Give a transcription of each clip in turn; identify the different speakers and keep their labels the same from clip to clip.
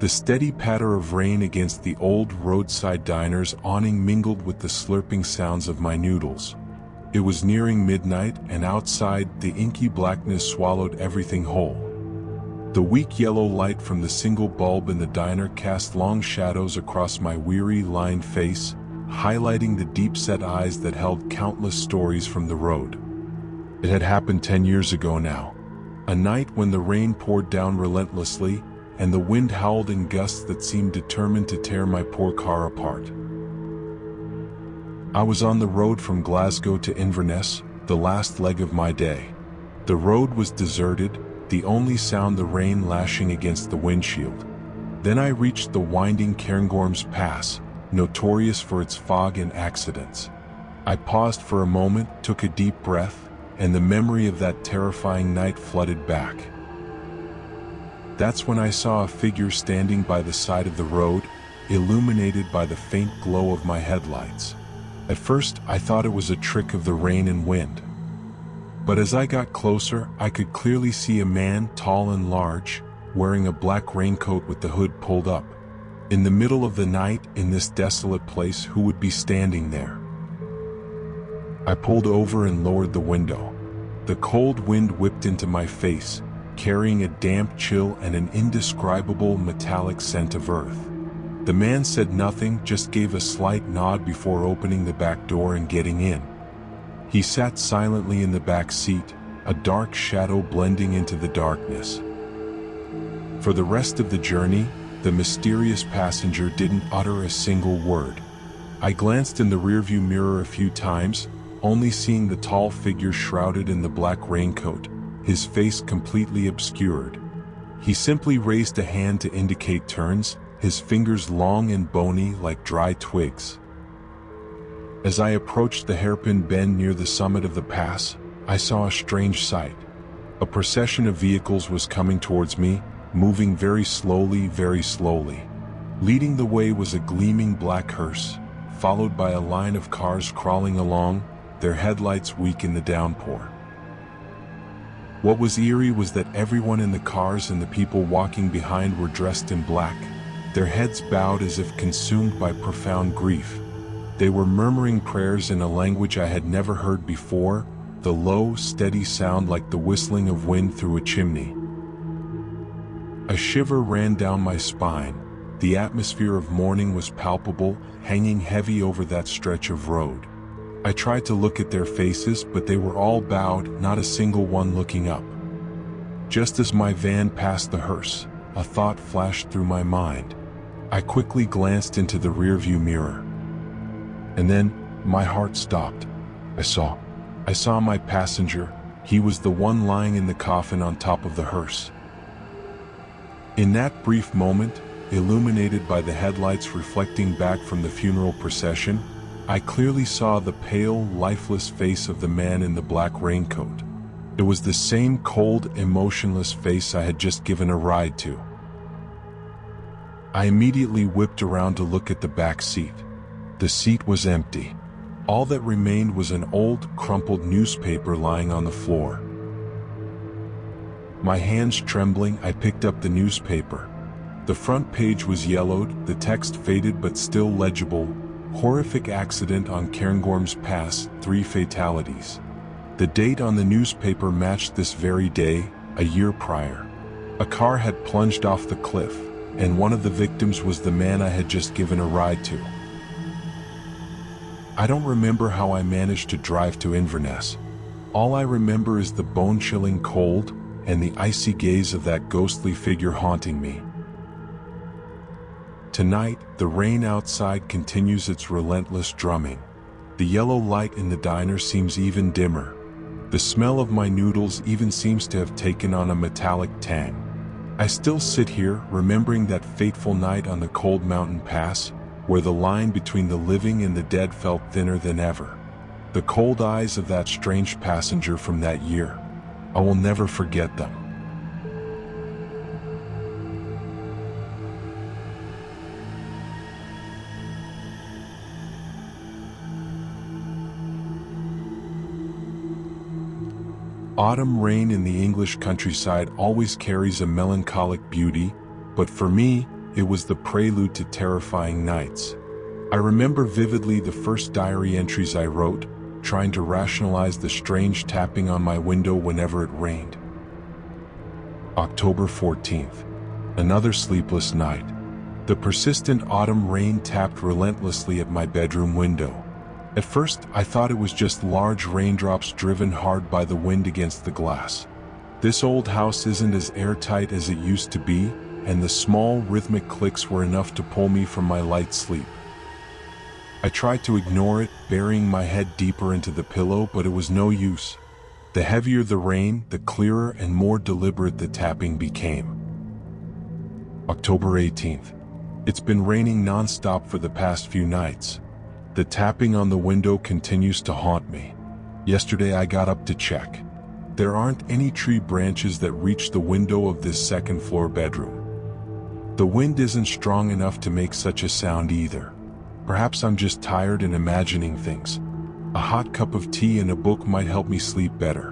Speaker 1: The steady patter of rain against the old roadside diner's awning mingled with the slurping sounds of my noodles. It was nearing midnight, and outside, the inky blackness swallowed everything whole. The weak yellow light from the single bulb in the diner cast long shadows across my weary, lined face, highlighting the deep-set eyes that held countless stories from the road. It had happened 10 years ago now. A night when the rain poured down relentlessly, and the wind howled in gusts that seemed determined to tear my poor car apart. I was on the road from Glasgow to Inverness, the last leg of my day. The road was deserted, the only sound the rain lashing against the windshield. Then I reached the winding Cairngorms Pass, notorious for its fog and accidents. I paused for a moment, took a deep breath, and the memory of that terrifying night flooded back. That's when I saw a figure standing by the side of the road, illuminated by the faint glow of my headlights. At first, I thought it was a trick of the rain and wind. But as I got closer, I could clearly see a man, tall and large, wearing a black raincoat with the hood pulled up. In the middle of the night, in this desolate place, who would be standing there? I pulled over and lowered the window. The cold wind whipped into my face, carrying a damp chill and an indescribable metallic scent of earth. The man said nothing, just gave a slight nod before opening the back door and getting in. He sat silently in the back seat, a dark shadow blending into the darkness. For the rest of the journey, the mysterious passenger didn't utter a single word. I glanced in the rearview mirror a few times, only seeing the tall figure shrouded in the black raincoat, his face completely obscured. He simply raised a hand to indicate turns, his fingers long and bony like dry twigs. As I approached the hairpin bend near the summit of the pass, I saw a strange sight. A procession of vehicles was coming towards me, moving very slowly, very slowly. Leading the way was a gleaming black hearse, followed by a line of cars crawling along, their headlights weak in the downpour. What was eerie was that everyone in the cars and the people walking behind were dressed in black, their heads bowed as if consumed by profound grief. They were murmuring prayers in a language I had never heard before, the low, steady sound like the whistling of wind through a chimney. A shiver ran down my spine. The atmosphere of mourning was palpable, hanging heavy over that stretch of road. I tried to look at their faces, but they were all bowed, not a single one looking up. Just as my van passed the hearse, a thought flashed through my mind. I quickly glanced into the rearview mirror. And then, my heart stopped. I saw my passenger. He was the one lying in the coffin on top of the hearse. In that brief moment, illuminated by the headlights reflecting back from the funeral procession, I clearly saw the pale, lifeless face of the man in the black raincoat. It was the same cold, emotionless face I had just given a ride to. I immediately whipped around to look at the back seat. The seat was empty. All that remained was an old, crumpled newspaper lying on the floor. My hands trembling, I picked up the newspaper. The front page was yellowed, the text faded but still legible. Horrific accident on Cairngorms Pass, 3 fatalities. The date on the newspaper matched this very day, a year prior. A car had plunged off the cliff, and one of the victims was the man I had just given a ride to. I don't remember how I managed to drive to Inverness. All I remember is the bone-chilling cold and the icy gaze of that ghostly figure haunting me. Tonight, the rain outside continues its relentless drumming. The yellow light in the diner seems even dimmer. The smell of my noodles even seems to have taken on a metallic tang. I still sit here, remembering that fateful night on the cold mountain pass, where the line between the living and the dead felt thinner than ever. The cold eyes of that strange passenger from that year. I will never forget them. Autumn rain in the English countryside always carries a melancholic beauty, but for me, it was the prelude to terrifying nights. I remember vividly the first diary entries I wrote, trying to rationalize the strange tapping on my window whenever it rained. October 14th. Another sleepless night. The persistent autumn rain tapped relentlessly at my bedroom window. At first, I thought it was just large raindrops driven hard by the wind against the glass. This old house isn't as airtight as it used to be, and the small rhythmic clicks were enough to pull me from my light sleep. I tried to ignore it, burying my head deeper into the pillow, but it was no use. The heavier the rain, the clearer and more deliberate the tapping became. October 18th. It's been raining non-stop for the past few nights. The tapping on the window continues to haunt me. Yesterday I got up to check. There aren't any tree branches that reach the window of this second-floor bedroom. The wind isn't strong enough to make such a sound either. Perhaps I'm just tired and imagining things. A hot cup of tea and a book might help me sleep better.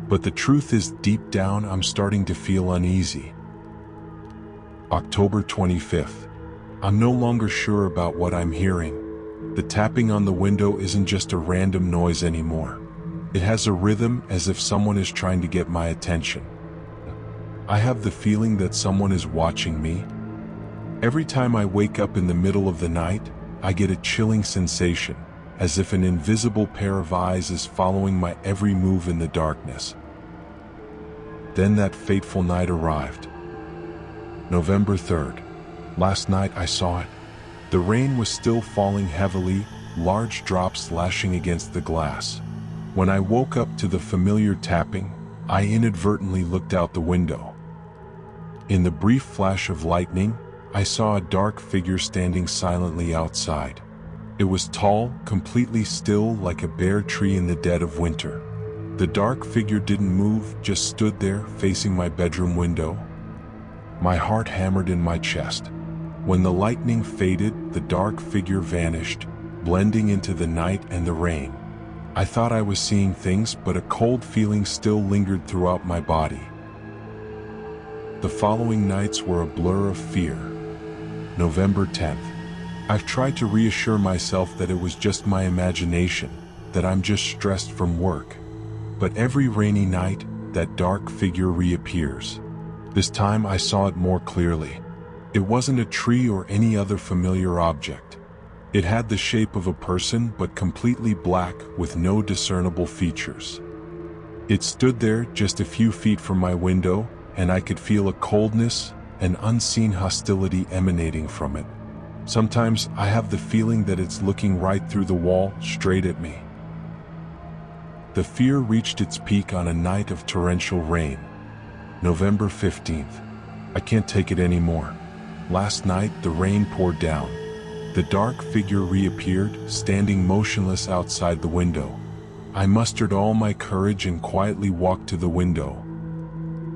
Speaker 1: But the truth is, deep down, I'm starting to feel uneasy. October 25th. I'm no longer sure about what I'm hearing. The tapping on the window isn't just a random noise anymore. It has a rhythm, as if someone is trying to get my attention. I have the feeling that someone is watching me. Every time I wake up in the middle of the night, I get a chilling sensation, as if an invisible pair of eyes is following my every move in the darkness. Then that fateful night arrived. November 3rd. Last night I saw it. The rain was still falling heavily, large drops lashing against the glass. When I woke up to the familiar tapping, I inadvertently looked out the window. In the brief flash of lightning, I saw a dark figure standing silently outside. It was tall, completely still, like a bare tree in the dead of winter. The dark figure didn't move, just stood there, facing my bedroom window. My heart hammered in my chest. When the lightning faded, the dark figure vanished, blending into the night and the rain. I thought I was seeing things, but a cold feeling still lingered throughout my body. The following nights were a blur of fear. November 10th. I've tried to reassure myself that it was just my imagination, that I'm just stressed from work. But every rainy night, that dark figure reappears. This time I saw it more clearly. It wasn't a tree or any other familiar object. It had the shape of a person, but completely black with no discernible features. It stood there just a few feet from my window, and I could feel a coldness, an unseen hostility emanating from it. Sometimes I have the feeling that it's looking right through the wall, straight at me. The fear reached its peak on a night of torrential rain. November 15th. I can't take it anymore. Last night, the rain poured down. The dark figure reappeared, standing motionless outside the window. I mustered all my courage and quietly walked to the window.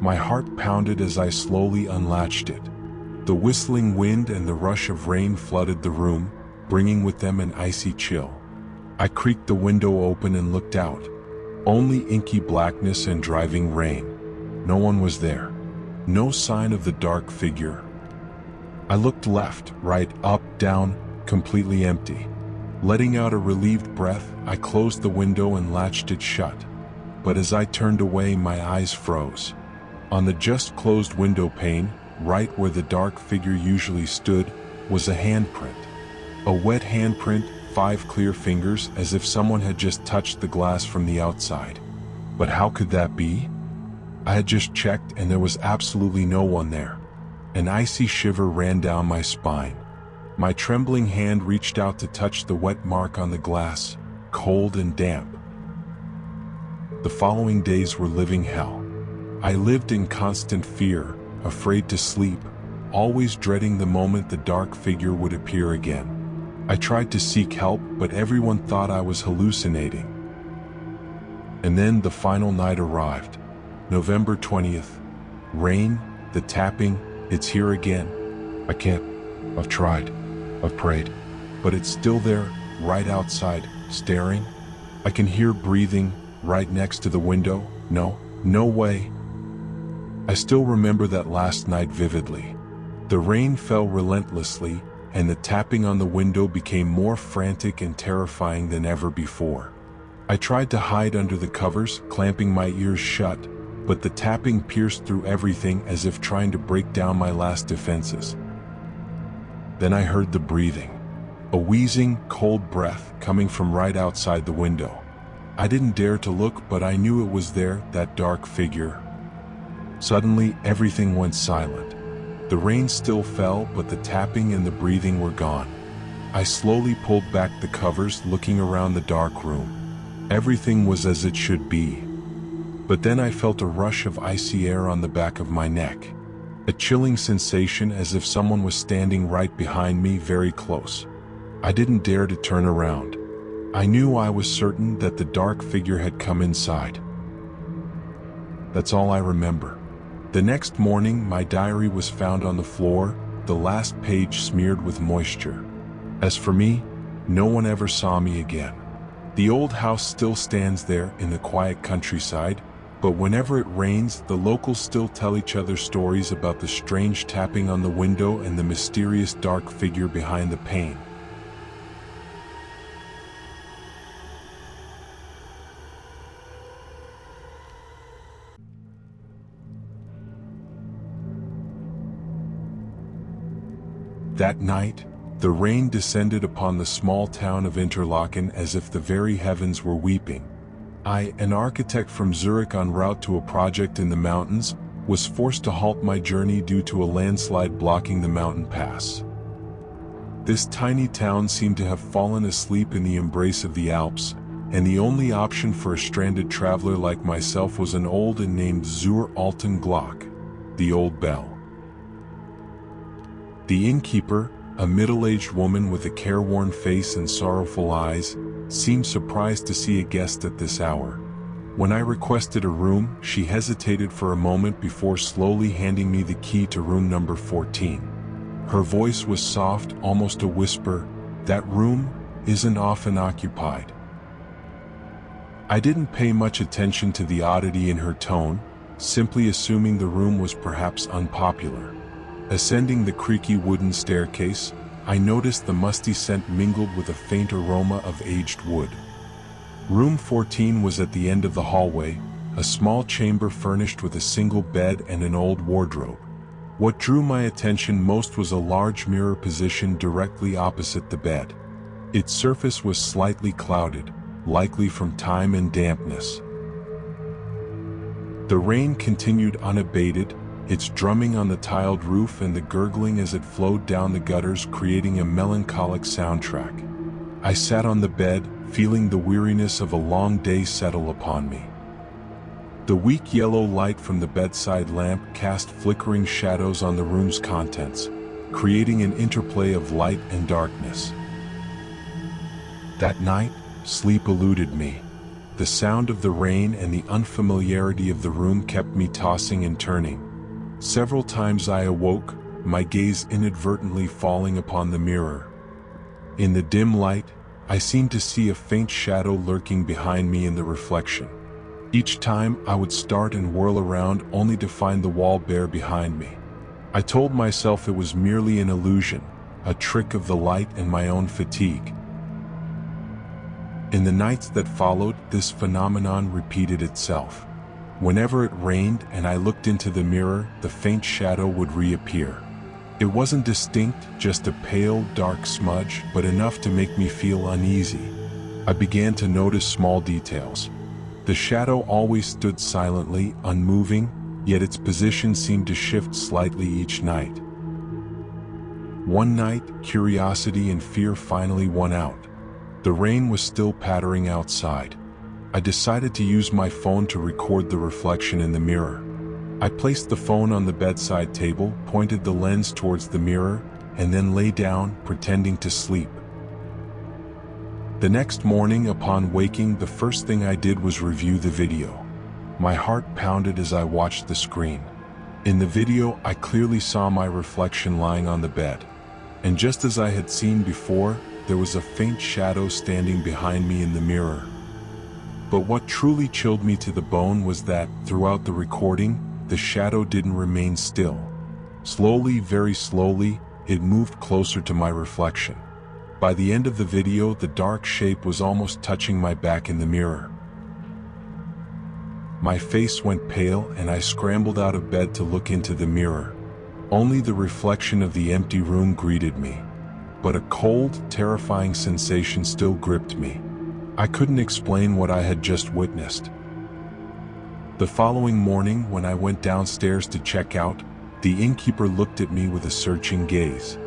Speaker 1: My heart pounded as I slowly unlatched it. The whistling wind and the rush of rain flooded the room, bringing with them an icy chill. I creaked the window open and looked out. Only inky blackness and driving rain. No one was there. No sign of the dark figure. I looked left, right, up, down, completely empty. Letting out a relieved breath, I closed the window and latched it shut. But as I turned away, my eyes froze. On the just closed window pane, right where the dark figure usually stood, was a handprint. A wet handprint, 5 clear fingers, as if someone had just touched the glass from the outside. But how could that be? I had just checked and there was absolutely no one there. An icy shiver ran down my spine. My trembling hand reached out to touch the wet mark on the glass, cold and damp. The following days were living hell. I lived in constant fear, afraid to sleep, always dreading the moment the dark figure would appear again. I tried to seek help, but everyone thought I was hallucinating. And then the final night arrived. November 20th. Rain, the tapping, it's here again. I can't. I've tried. I've prayed. But it's still there, right outside, staring. I can hear breathing, right next to the window. No way. I still remember that last night vividly. The rain fell relentlessly, and the tapping on the window became more frantic and terrifying than ever before. I tried to hide under the covers, clamping my ears shut, but the tapping pierced through everything as if trying to break down my last defenses. Then I heard the breathing, a wheezing, cold breath coming from right outside the window. I didn't dare to look, but I knew it was there, that dark figure. Suddenly, everything went silent. The rain still fell, but the tapping and the breathing were gone. I slowly pulled back the covers, looking around the dark room. Everything was as it should be. But then I felt a rush of icy air on the back of my neck. A chilling sensation, as if someone was standing right behind me, very close. I didn't dare to turn around. I knew, I was certain that the dark figure had come inside. That's all I remember. The next morning, my diary was found on the floor, the last page smeared with moisture. As for me, no one ever saw me again. The old house still stands there in the quiet countryside, but whenever it rains, the locals still tell each other stories about the strange tapping on the window and the mysterious dark figure behind the pane. That night, the rain descended upon the small town of Interlaken as if the very heavens were weeping. I, an architect from Zurich en route to a project in the mountains, was forced to halt my journey due to a landslide blocking the mountain pass. This tiny town seemed to have fallen asleep in the embrace of the Alps, and the only option for a stranded traveler like myself was an old inn named Zur Alten Glock, the Old Bell. The innkeeper, a middle-aged woman with a careworn face and sorrowful eyes, seemed surprised to see a guest at this hour. When I requested a room, she hesitated for a moment before slowly handing me the key to room number 14. Her voice was soft, almost a whisper. "That room isn't often occupied." I didn't pay much attention to the oddity in her tone, simply assuming the room was perhaps unpopular. Ascending the creaky wooden staircase, I noticed the musty scent mingled with a faint aroma of aged wood. Room 14 was at the end of the hallway, a small chamber furnished with a single bed and an old wardrobe. What drew my attention most was a large mirror positioned directly opposite the bed. Its surface was slightly clouded, likely from time and dampness. The rain continued unabated, its drumming on the tiled roof and the gurgling as it flowed down the gutters creating a melancholic soundtrack. I sat on the bed, feeling the weariness of a long day settle upon me. The weak yellow light from the bedside lamp cast flickering shadows on the room's contents, creating an interplay of light and darkness. That night, sleep eluded me. The sound of the rain and the unfamiliarity of the room kept me tossing and turning. Several times I awoke, my gaze inadvertently falling upon the mirror. In the dim light, I seemed to see a faint shadow lurking behind me in the reflection. Each time I would start and whirl around only to find the wall bare behind me. I told myself it was merely an illusion, a trick of the light and my own fatigue. In the nights that followed, this phenomenon repeated itself. Whenever it rained and I looked into the mirror, the faint shadow would reappear. It wasn't distinct, just a pale, dark smudge, but enough to make me feel uneasy. I began to notice small details. The shadow always stood silently, unmoving, yet its position seemed to shift slightly each night. One night, curiosity and fear finally won out. The rain was still pattering outside. I decided to use my phone to record the reflection in the mirror. I placed the phone on the bedside table, pointed the lens towards the mirror, and then lay down, pretending to sleep. The next morning, upon waking, the first thing I did was review the video. My heart pounded as I watched the screen. In the video, I clearly saw my reflection lying on the bed. And just as I had seen before, there was a faint shadow standing behind me in the mirror. But what truly chilled me to the bone was that, throughout the recording, the shadow didn't remain still. Slowly, very slowly, it moved closer to my reflection. By the end of the video, the dark shape was almost touching my back in the mirror. My face went pale and I scrambled out of bed to look into the mirror. Only the reflection of the empty room greeted me. But a cold, terrifying sensation still gripped me. I couldn't explain what I had just witnessed. The following morning, when I went downstairs to check out, the innkeeper looked at me with a searching gaze.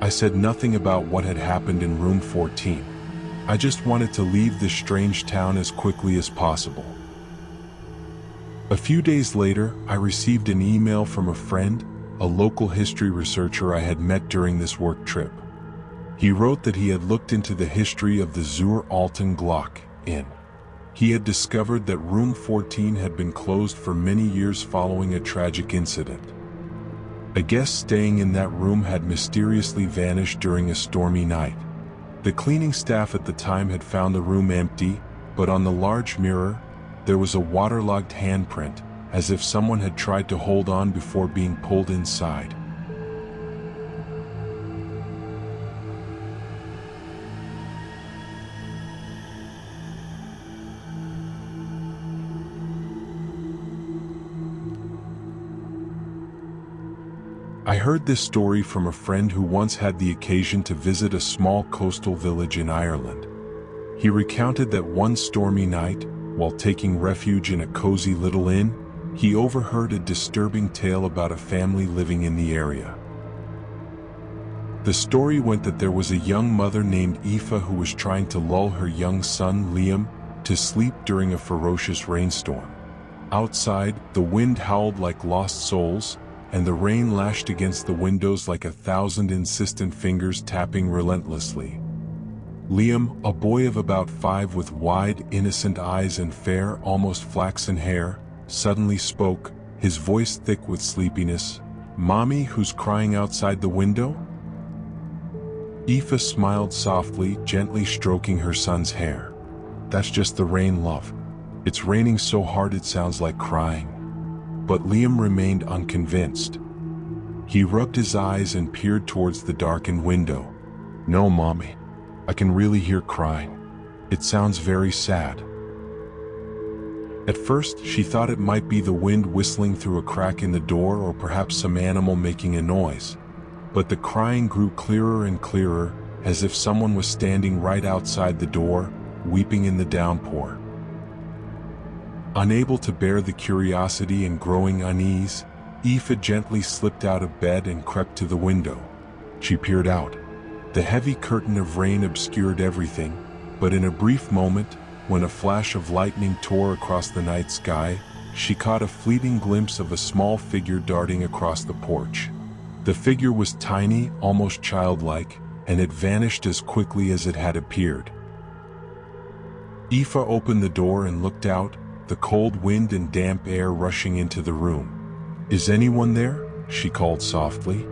Speaker 1: I said nothing about what had happened in room 14. I just wanted to leave this strange town as quickly as possible. A few days later, I received an email from a friend, a local history researcher I had met during this work trip. He wrote that he had looked into the history of the Zur Alten Glock Inn. He had discovered that room 14 had been closed for many years following a tragic incident. A guest staying in that room had mysteriously vanished during a stormy night. The cleaning staff at the time had found the room empty, but on the large mirror, there was a waterlogged handprint, as if someone had tried to hold on before being pulled inside. I heard this story from a friend who once had the occasion to visit a small coastal village in Ireland. He recounted that one stormy night, while taking refuge in a cozy little inn, he overheard a disturbing tale about a family living in the area. The story went that there was a young mother named Aoife who was trying to lull her young son, Liam, to sleep during a ferocious rainstorm. Outside, the wind howled like lost souls, and the rain lashed against the windows like 1,000 insistent fingers tapping relentlessly. Liam, a boy of about 5 with wide, innocent eyes and fair, almost flaxen hair, suddenly spoke, his voice thick with sleepiness. "Mommy, who's crying outside the window?" Aoife smiled softly, gently stroking her son's hair. "That's just the rain, love. It's raining so hard it sounds like crying." But Liam remained unconvinced. He rubbed his eyes and peered towards the darkened window. "No, Mommy. I can really hear crying. It sounds very sad." At first, she thought it might be the wind whistling through a crack in the door or perhaps some animal making a noise. But the crying grew clearer and clearer, as if someone was standing right outside the door, weeping in the downpour. Unable to bear the curiosity and growing unease, Aoife gently slipped out of bed and crept to the window. She peered out. The heavy curtain of rain obscured everything, but in a brief moment, when a flash of lightning tore across the night sky, she caught a fleeting glimpse of a small figure darting across the porch. The figure was tiny, almost childlike, and it vanished as quickly as it had appeared. Aoife opened the door and looked out, the cold wind and damp air rushing into the room. "Is anyone there?" she called softly.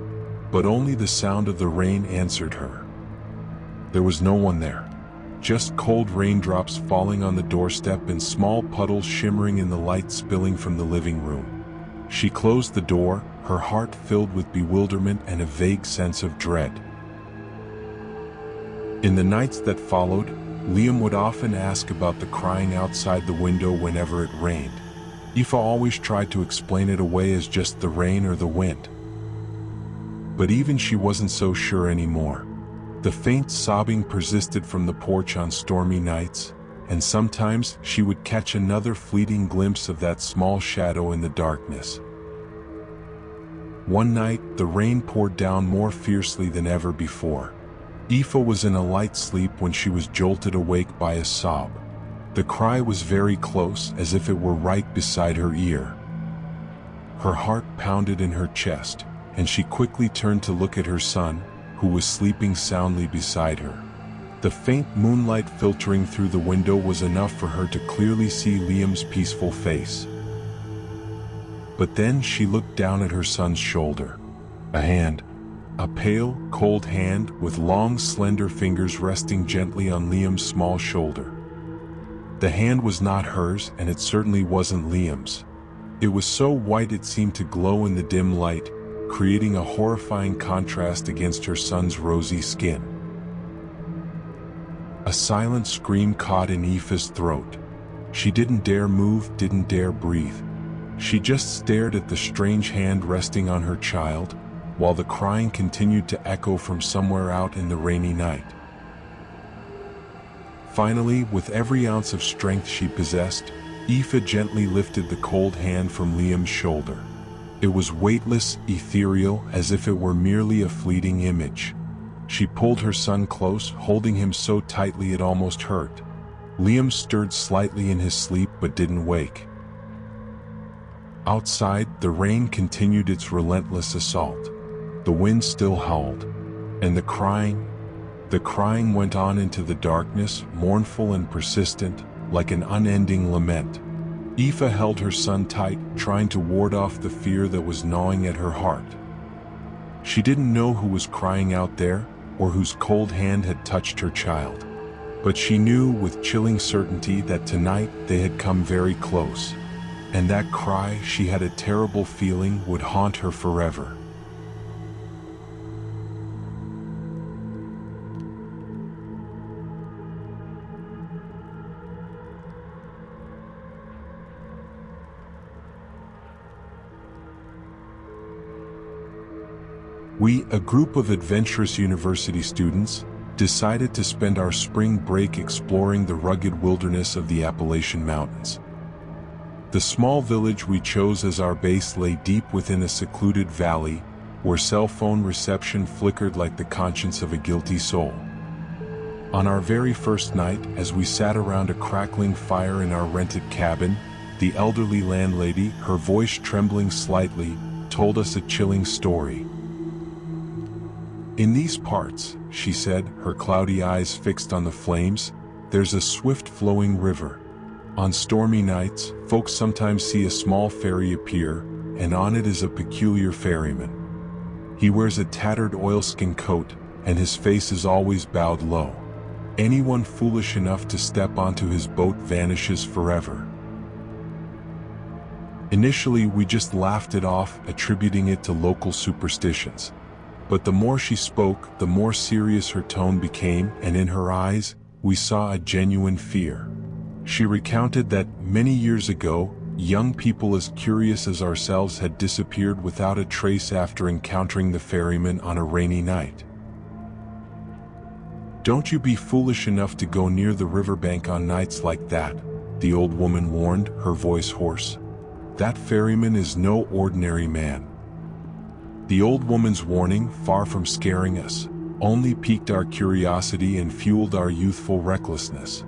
Speaker 1: But only the sound of the rain answered her. There was no one there. Just cold raindrops falling on the doorstep and small puddles shimmering in the light spilling from the living room. She closed the door, her heart filled with bewilderment and a vague sense of dread. In the nights that followed, Liam would often ask about the crying outside the window whenever it rained. Aoife always tried to explain it away as just the rain or the wind. But even she wasn't so sure anymore. The faint sobbing persisted from the porch on stormy nights, and sometimes she would catch another fleeting glimpse of that small shadow in the darkness. One night, the rain poured down more fiercely than ever before. Aoife was in a light sleep when she was jolted awake by a sob. The cry was very close, as if it were right beside her ear. Her heart pounded in her chest, and she quickly turned to look at her son, who was sleeping soundly beside her. The faint moonlight filtering through the window was enough for her to clearly see Liam's peaceful face. But then she looked down at her son's shoulder. A hand. A pale, cold hand with long, slender fingers resting gently on Liam's small shoulder. The hand was not hers, and it certainly wasn't Liam's. It was so white it seemed to glow in the dim light, creating a horrifying contrast against her son's rosy skin. A silent scream caught in Aoife's throat. She didn't dare move, didn't dare breathe. She just stared at the strange hand resting on her child, while the crying continued to echo from somewhere out in the rainy night. Finally, with every ounce of strength she possessed, Aoife gently lifted the cold hand from Liam's shoulder. It was weightless, ethereal, as if it were merely a fleeting image. She pulled her son close, holding him so tightly it almost hurt. Liam stirred slightly in his sleep but didn't wake. Outside, the rain continued its relentless assault. The wind still howled, and the crying went on into the darkness, mournful and persistent, like an unending lament. Aoife held her son tight, trying to ward off the fear that was gnawing at her heart. She didn't know who was crying out there, or whose cold hand had touched her child. But she knew with chilling certainty that tonight they had come very close, and that cry, she had a terrible feeling, would haunt her forever. We, a group of adventurous university students, decided to spend our spring break exploring the rugged wilderness of the Appalachian Mountains. The small village we chose as our base lay deep within a secluded valley, where cell phone reception flickered like the conscience of a guilty soul. On our very first night, as we sat around a crackling fire in our rented cabin, the elderly landlady, her voice trembling slightly, told us a chilling story. "In these parts," she said, her cloudy eyes fixed on the flames, "there's a swift-flowing river. On stormy nights, folks sometimes see a small ferry appear, and on it is a peculiar ferryman. He wears a tattered oilskin coat, and his face is always bowed low. Anyone foolish enough to step onto his boat vanishes forever." Initially, we just laughed it off, attributing it to local superstitions. But the more she spoke, the more serious her tone became, and in her eyes, we saw a genuine fear. She recounted that, many years ago, young people as curious as ourselves had disappeared without a trace after encountering the ferryman on a rainy night. "Don't you be foolish enough to go near the riverbank on nights like that," the old woman warned, her voice hoarse. "That ferryman is no ordinary man." The old woman's warning, far from scaring us, only piqued our curiosity and fueled our youthful recklessness.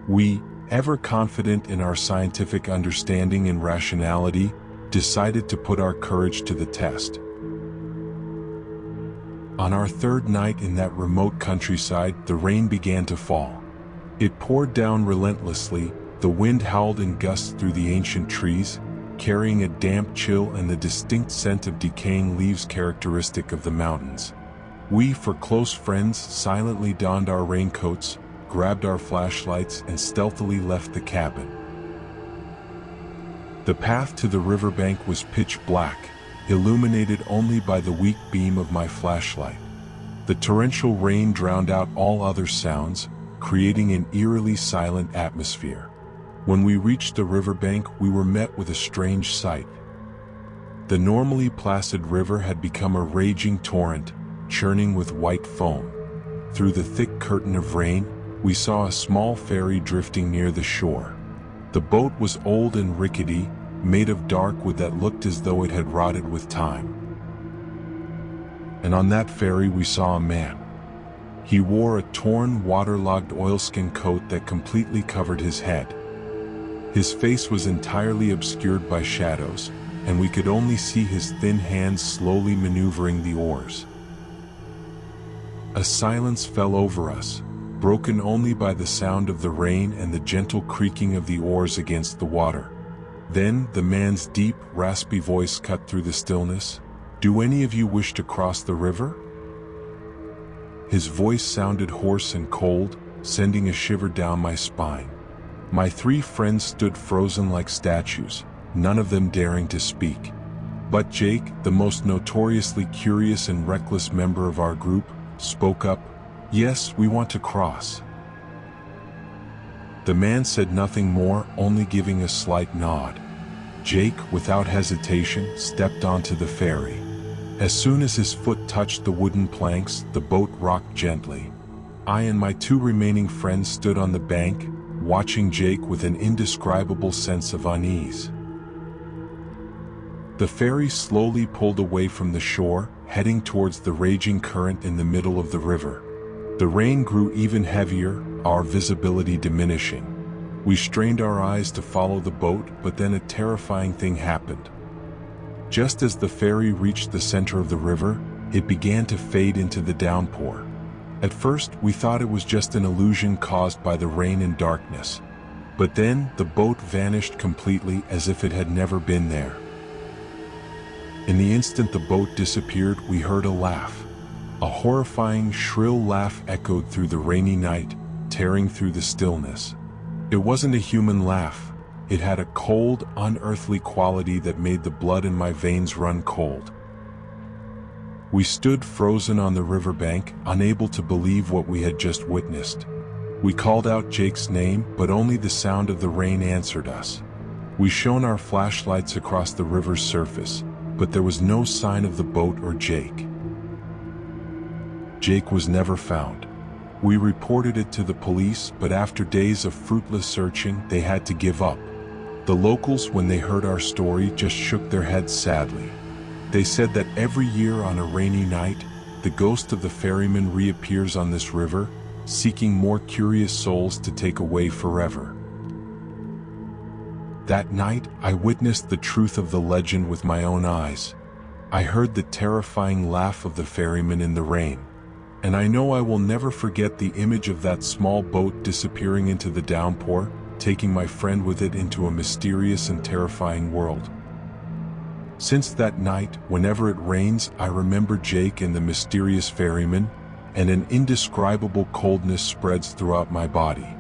Speaker 1: We, ever confident in our scientific understanding and rationality, decided to put our courage to the test. On our third night in that remote countryside, the rain began to fall. It poured down relentlessly, the wind howled in gusts through the ancient trees, carrying a damp chill and the distinct scent of decaying leaves characteristic of the mountains. We, for close friends, silently donned our raincoats, grabbed our flashlights, and stealthily left the cabin. The path to the riverbank was pitch black, illuminated only by the weak beam of my flashlight. The torrential rain drowned out all other sounds, creating an eerily silent atmosphere. When we reached the riverbank, we were met with a strange sight. The normally placid river had become a raging torrent, churning with white foam. Through the thick curtain of rain, we saw a small ferry drifting near the shore. The boat was old and rickety, made of dark wood that looked as though it had rotted with time. And on that ferry we saw a man. He wore a torn, waterlogged oilskin coat that completely covered his head. His face was entirely obscured by shadows, and we could only see his thin hands slowly maneuvering the oars. A silence fell over us, broken only by the sound of the rain and the gentle creaking of the oars against the water. Then the man's deep, raspy voice cut through the stillness. "Do any of you wish to cross the river?" His voice sounded hoarse and cold, sending a shiver down my spine. My three friends stood frozen like statues, none of them daring to speak. But Jake, the most notoriously curious and reckless member of our group, spoke up, "Yes, we want to cross." The man said nothing more, only giving a slight nod. Jake, without hesitation, stepped onto the ferry. As soon as his foot touched the wooden planks, the boat rocked gently. I and my two remaining friends stood on the bank, watching Jake with an indescribable sense of unease. The ferry slowly pulled away from the shore, heading towards the raging current in the middle of the river. The rain grew even heavier, our visibility diminishing. We strained our eyes to follow the boat, but then a terrifying thing happened. Just as the ferry reached the center of the river, it began to fade into the downpour. At first, we thought it was just an illusion caused by the rain and darkness. But then, the boat vanished completely as if it had never been there. In the instant the boat disappeared, we heard a laugh. A horrifying, shrill laugh echoed through the rainy night, tearing through the stillness. It wasn't a human laugh. It had a cold, unearthly quality that made the blood in my veins run cold. We stood frozen on the riverbank, unable to believe what we had just witnessed. We called out Jake's name, but only the sound of the rain answered us. We shone our flashlights across the river's surface, but there was no sign of the boat or Jake. Jake was never found. We reported it to the police, but after days of fruitless searching, they had to give up. The locals, when they heard our story, just shook their heads sadly. They said that every year on a rainy night, the ghost of the ferryman reappears on this river, seeking more curious souls to take away forever. That night, I witnessed the truth of the legend with my own eyes. I heard the terrifying laugh of the ferryman in the rain. And I know I will never forget the image of that small boat disappearing into the downpour, taking my friend with it into a mysterious and terrifying world. Since that night, whenever it rains, I remember Jake and the mysterious ferryman, and an indescribable coldness spreads throughout my body.